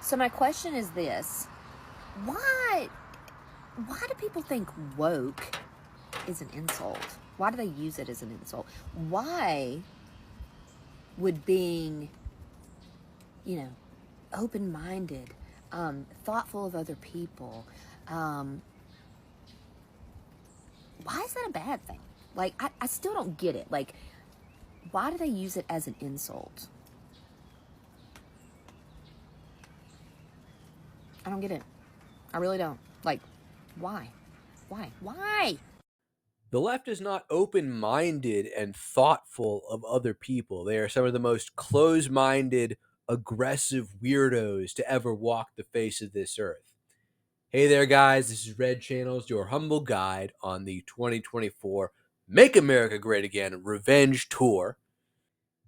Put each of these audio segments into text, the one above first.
So my question is this: why do people think woke is an insult? Why do they use it as an insult? Why would being, open-minded, thoughtful of other people, why is that a bad thing? Like, I still don't get it. Like, why do they use it as an insult? I don't get it. I really don't. Like, why? Why? The left is not open-minded and thoughtful of other people. They are some of the most close-minded, aggressive weirdos to ever walk the face of this earth. Hey there, guys. This is Red Channels, your humble guide on the 2024 Make America Great Again Revenge Tour.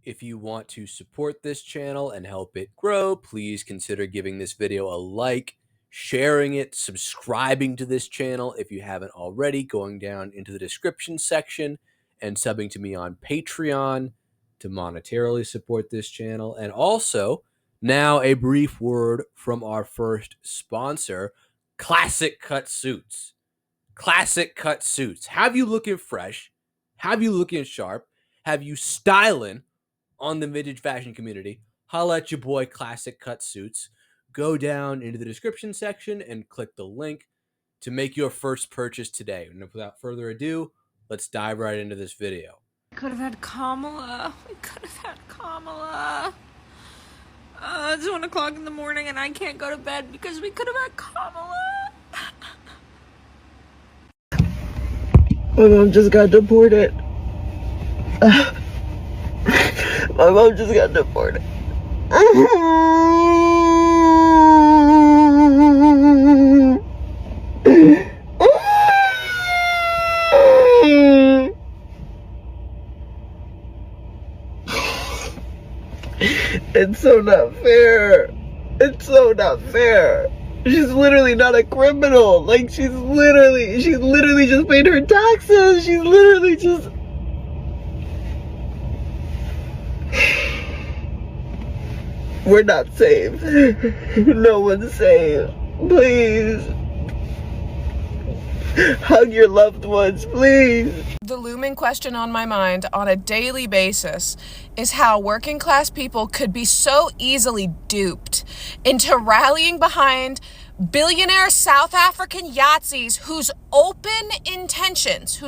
If you want to support this channel and help it grow, please consider giving this video a like, sharing it, subscribing to this channel if you haven't already, going down into the description section and subbing to me on Patreon to monetarily support this channel. And also, now a brief word from our first sponsor, Classic Cut Suits. Classic Cut Suits. Have you looking fresh? Have you looking sharp? Have you styling on the vintage fashion community? Holla at your boy Classic Cut Suits. Go down into the description section and click the link to make your first purchase today. And without further ado, let's dive right into this video. We could have had Kamala. It's 1 o'clock in the morning and I can't go to bed because we could have had Kamala. My mom just got deported. My mom just got deported. It's so not fair. It's so not fair. She's literally not a criminal. Like, she's literally just paid her taxes. She's literally just... We're not safe. No one's safe. Please. Hug your loved ones, please. The looming question on my mind on a daily basis is how working class people could be so easily duped into rallying behind billionaire South African Yahtzees whose open intentions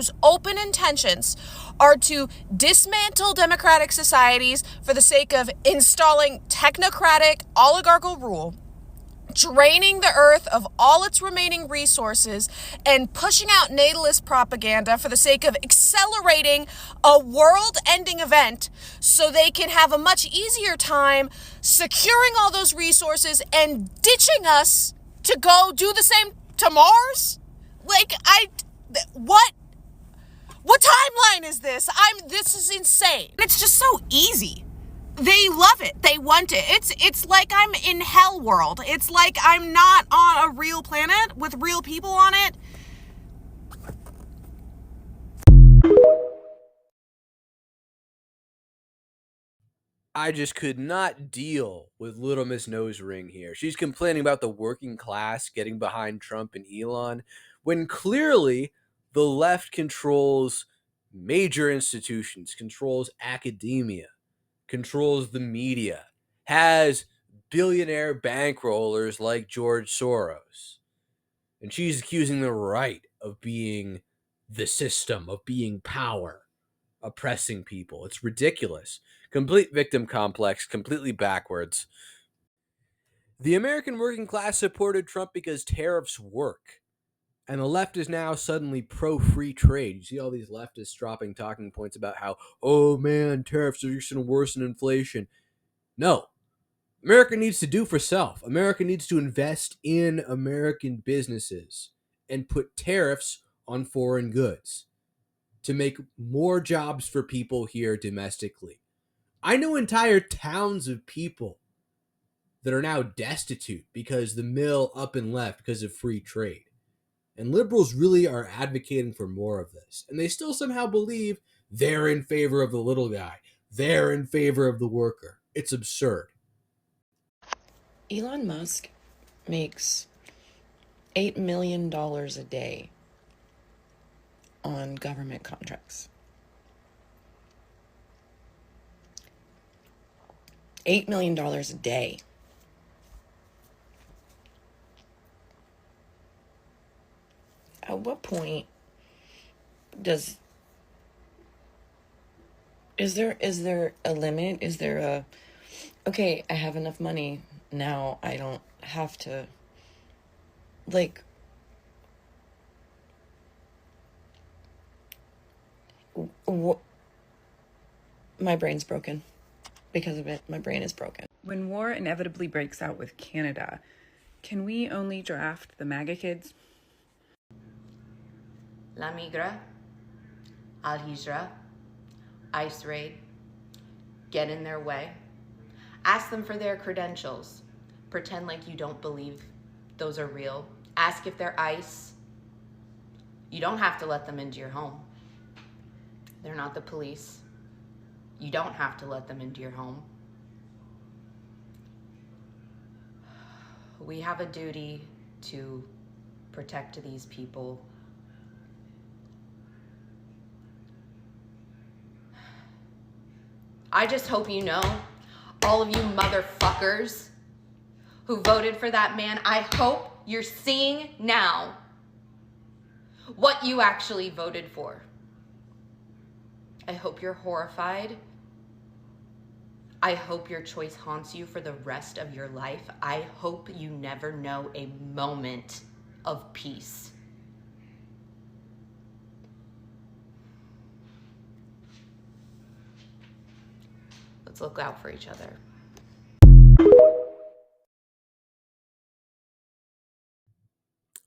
are to dismantle democratic societies for the sake of installing technocratic oligarchical rule, draining the earth of all its remaining resources, and pushing out natalist propaganda for the sake of accelerating a world-ending event so they can have a much easier time securing all those resources and ditching us to go do the same to Mars? Like, what timeline is this? This is insane. It's just so easy. They love it. They want it. It's like I'm in hell world. It's like I'm not on a real planet with real people on it. I just could not deal with Little Miss Nose Ring here. She's complaining about the working class getting behind Trump and Elon, when clearly the left controls major institutions, controls academia, controls the media, has billionaire bankrollers like George Soros. And she's accusing the right of being the system, of being power, oppressing people. It's ridiculous. Complete victim complex, completely backwards. The American working class supported Trump because tariffs work. And the left is now suddenly pro-free trade. You see all these leftists dropping talking points about how, oh man, tariffs are just going to worsen inflation. No. America needs to do for self. America needs to invest in American businesses and put tariffs on foreign goods to make more jobs for people here domestically. I know entire towns of people that are now destitute because the mill up and left because of free trade. And liberals really are advocating for more of this. And they still somehow believe they're in favor of the little guy. They're in favor of the worker. It's absurd. Elon Musk makes $8 million a day on government contracts. $8 million a day. At what point is there a limit? Is there a, okay, I have enough money now, I don't have to, like, my brain's broken because of it. My brain is broken. When war inevitably breaks out with Canada, can we only draft the MAGA kids? La Migra, Al Hijra, ICE raid, get in their way. Ask them for their credentials. Pretend like you don't believe those are real. Ask if they're ICE. You don't have to let them into your home. They're not the police. You don't have to let them into your home. We have a duty to protect these people. I just hope you know, all of you motherfuckers who voted for that man, I hope you're seeing now what you actually voted for. I hope you're horrified. I hope your choice haunts you for the rest of your life. I hope you never know a moment of peace. Let's look out for each other.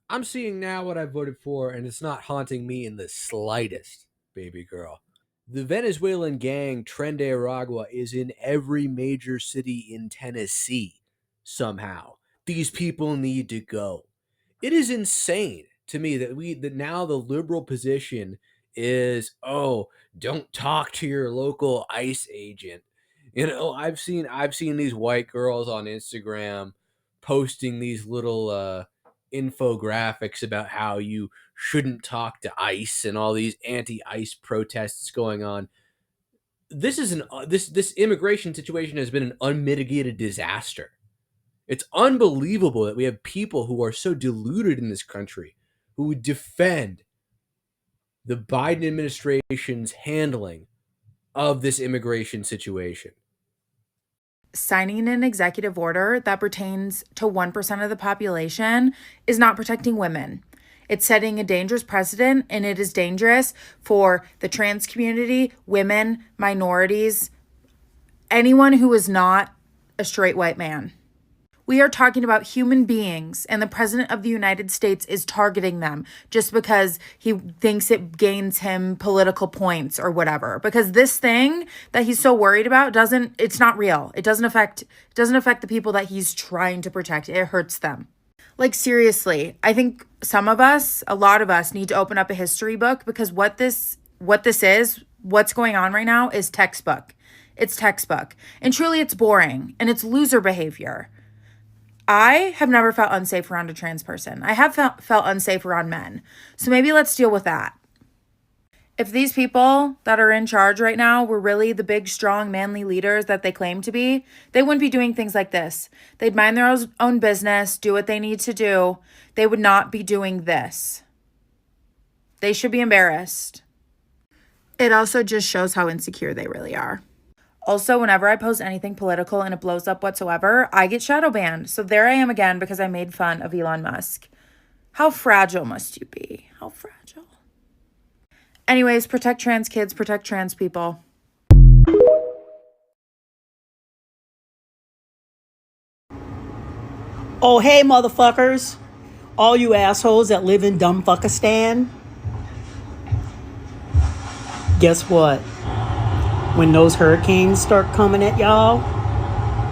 I'm seeing now what I voted for, and it's not haunting me in the slightest, baby girl. The Venezuelan gang Tren de Aragua is in every major city in Tennessee somehow. These people need to go. It is insane to me that now the liberal position is, oh, don't talk to your local ICE agent. You know, I've seen these white girls on Instagram posting these little infographics about how you shouldn't talk to ICE and all these anti-ICE protests going on. This is this immigration situation has been an unmitigated disaster. It's unbelievable that we have people who are so deluded in this country who would defend the Biden administration's handling of this immigration situation. Signing an executive order that pertains to 1% of the population is not protecting women. It's setting a dangerous precedent, and it is dangerous for the trans community, women, minorities, anyone who is not a straight white man. We are talking about human beings, and the President of the United States is targeting them just because he thinks it gains him political points or whatever. Because this thing that he's so worried about it's not real. It doesn't affect the people that he's trying to protect. It hurts them. Like, seriously, I think a lot of us need to open up a history book, because what's going on right now is textbook. It's textbook. And truly it's boring, and it's loser behavior. I have never felt unsafe around a trans person. I have felt unsafe around men. So maybe let's deal with that. If these people that are in charge right now were really the big, strong, manly leaders that they claim to be, they wouldn't be doing things like this. They'd mind their own business, do what they need to do. They would not be doing this. They should be embarrassed. It also just shows how insecure they really are. Also, whenever I post anything political and it blows up whatsoever, I get shadow banned. So there I am again because I made fun of Elon Musk. How fragile must you be? How fragile? Anyways, protect trans kids, protect trans people. Oh, hey, motherfuckers. All you assholes that live in Dumbfuckistan. Guess what? When those hurricanes start coming at y'all,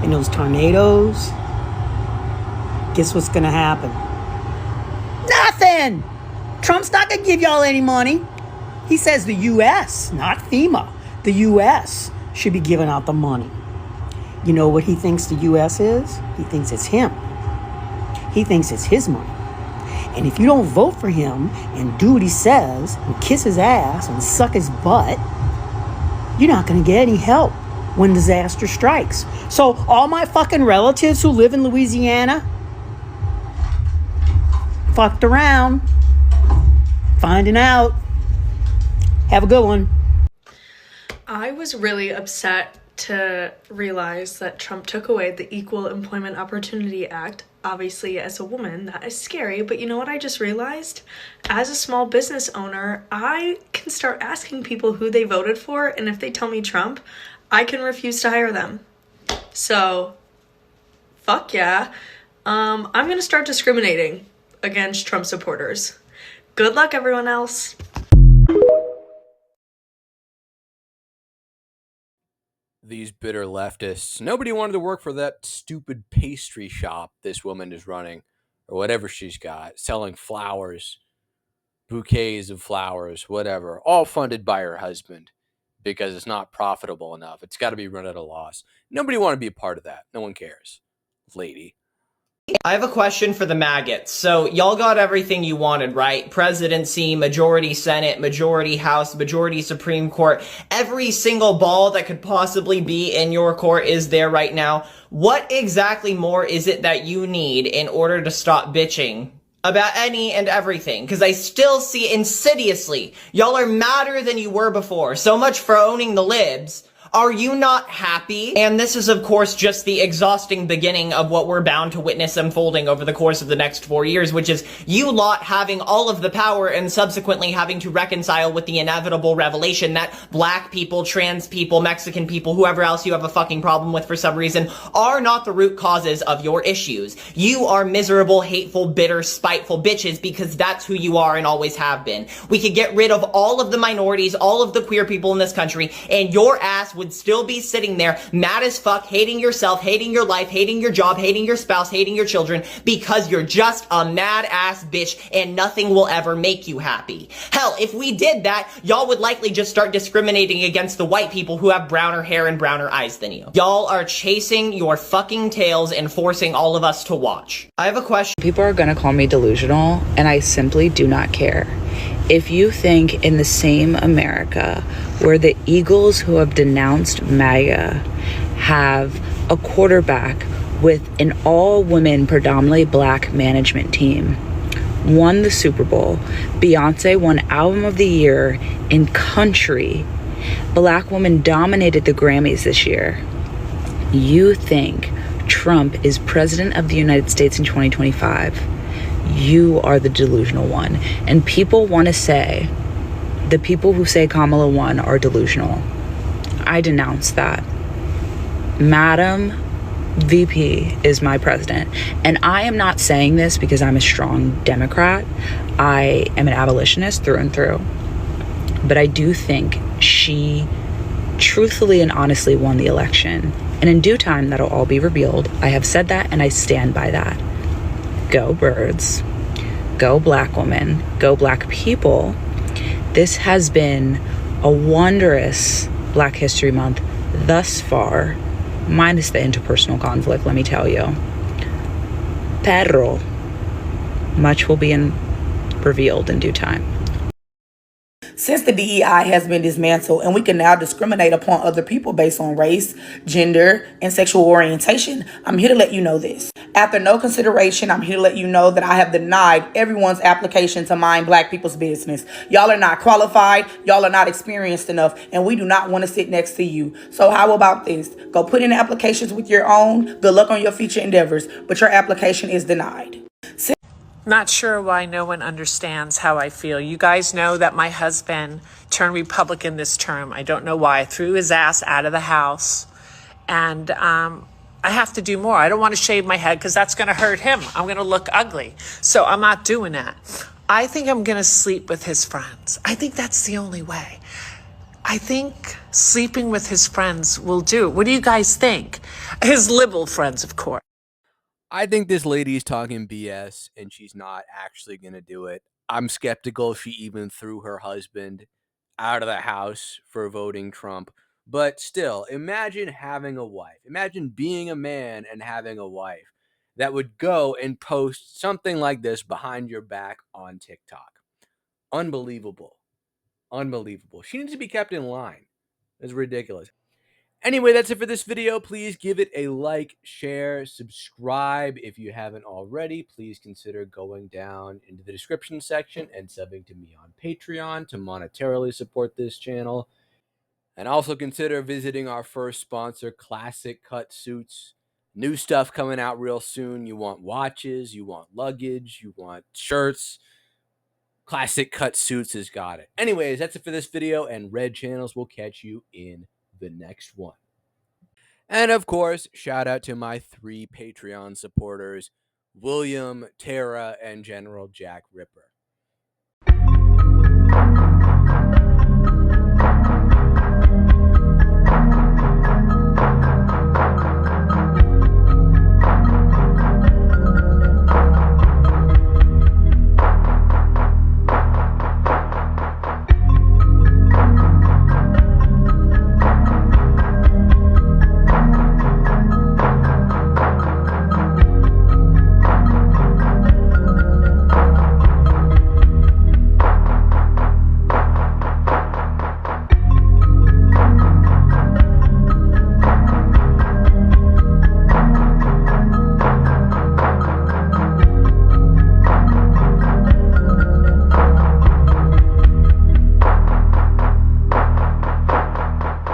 and those tornadoes, guess what's gonna happen? Nothing! Trump's not gonna give y'all any money. He says the U.S., not FEMA, the U.S. should be giving out the money. You know what he thinks the U.S. is? He thinks it's him. He thinks it's his money. And if you don't vote for him and do what he says and kiss his ass and suck his butt, you're not going to get any help when disaster strikes. So all my fucking relatives who live in Louisiana fucked around, finding out. Have a good one. I was really upset to realize that Trump took away the Equal Employment Opportunity Act. Obviously, as a woman, that is scary, but you know what I just realized? As a small business owner, I can start asking people who they voted for, and if they tell me Trump, I can refuse to hire them. So, fuck yeah. I'm gonna start discriminating against Trump supporters. Good luck, everyone else. These bitter leftists. Nobody wanted to work for that stupid pastry shop this woman is running, or whatever she's got, selling flowers, bouquets of flowers, whatever, all funded by her husband because it's not profitable enough. It's got to be run at a loss. Nobody want to be a part of that. No one cares, lady. I have a question for the maggots. So y'all got everything you wanted, right? Presidency, majority Senate, majority House, majority Supreme Court. Every single ball that could possibly be in your court is there right now. What exactly more is it that you need in order to stop bitching about any and everything? Because I still see insidiously, y'all are madder than you were before. So much for owning the libs. Are you not happy? And this is, of course, just the exhausting beginning of what we're bound to witness unfolding over the course of the next 4 years, which is you lot having all of the power and subsequently having to reconcile with the inevitable revelation that black people, trans people, Mexican people, whoever else you have a fucking problem with for some reason, are not the root causes of your issues. You are miserable, hateful, bitter, spiteful bitches because that's who you are and always have been. We could get rid of all of the minorities, all of the queer people in this country, and your ass would still be sitting there mad as fuck, hating yourself, hating your life, hating your job, hating your spouse, hating your children, because you're just a mad ass bitch and nothing will ever make you happy. Hell, if we did that, y'all would likely just start discriminating against the white people who have browner hair and browner eyes than you. Y'all are chasing your fucking tails and forcing all of us to watch. I have a question. People are gonna call me delusional, and I simply do not care. If you think in the same America where the Eagles who have denounced MAGA have a quarterback with an all-women, predominantly black management team, won the Super Bowl, Beyonce won Album of the Year in country, Black woman dominated the Grammys this year, you think Trump is president of the United States in 2025, you are the delusional one. And people want to say, the people who say Kamala won are delusional. I denounce that. Madam VP is my president. And I am not saying this because I'm a strong Democrat. I am an abolitionist through and through. But I do think she truthfully and honestly won the election. And in due time, that'll all be revealed. I have said that and I stand by that. Go birds, go black women, go black people. This has been a wondrous Black History Month thus far, minus the interpersonal conflict, let me tell you. Pero much will be revealed in due time. Since the DEI has been dismantled and we can now discriminate upon other people based on race, gender, and sexual orientation, I'm here to let you know this. After no consideration, I'm here to let you know that I have denied everyone's application to mind black people's business. Y'all are not qualified, y'all are not experienced enough, and we do not want to sit next to you. So how about this? Go put in applications with your own. Good luck on your future endeavors, but your application is denied. Not sure why no one understands how I feel. You guys know that my husband turned Republican this term. I don't know why. I threw his ass out of the house. And I have to do more. I don't want to shave my head because that's going to hurt him. I'm going to look ugly. So I'm not doing that. I think I'm going to sleep with his friends. I think that's the only way. I think sleeping with his friends will do. What do you guys think? His liberal friends, of course. I think this lady's talking BS and she's not actually going to do it. I'm skeptical if she even threw her husband out of the house for voting Trump. But still, imagine having a wife. Imagine being a man and having a wife that would go and post something like this behind your back on TikTok. Unbelievable. Unbelievable. She needs to be kept in line. It's ridiculous. Anyway, that's it for this video. Please give it a like, share, subscribe. If you haven't already, please consider going down into the description section and subbing to me on Patreon to monetarily support this channel. And also consider visiting our first sponsor, Classic Cut Suits. New stuff coming out real soon. You want watches, you want luggage, you want shirts. Classic Cut Suits has got it. Anyways, that's it for this video, and Red Channels will catch you in the next one. And of course, shout out to my 3 Patreon supporters, William, Tara, and General Jack Ripper.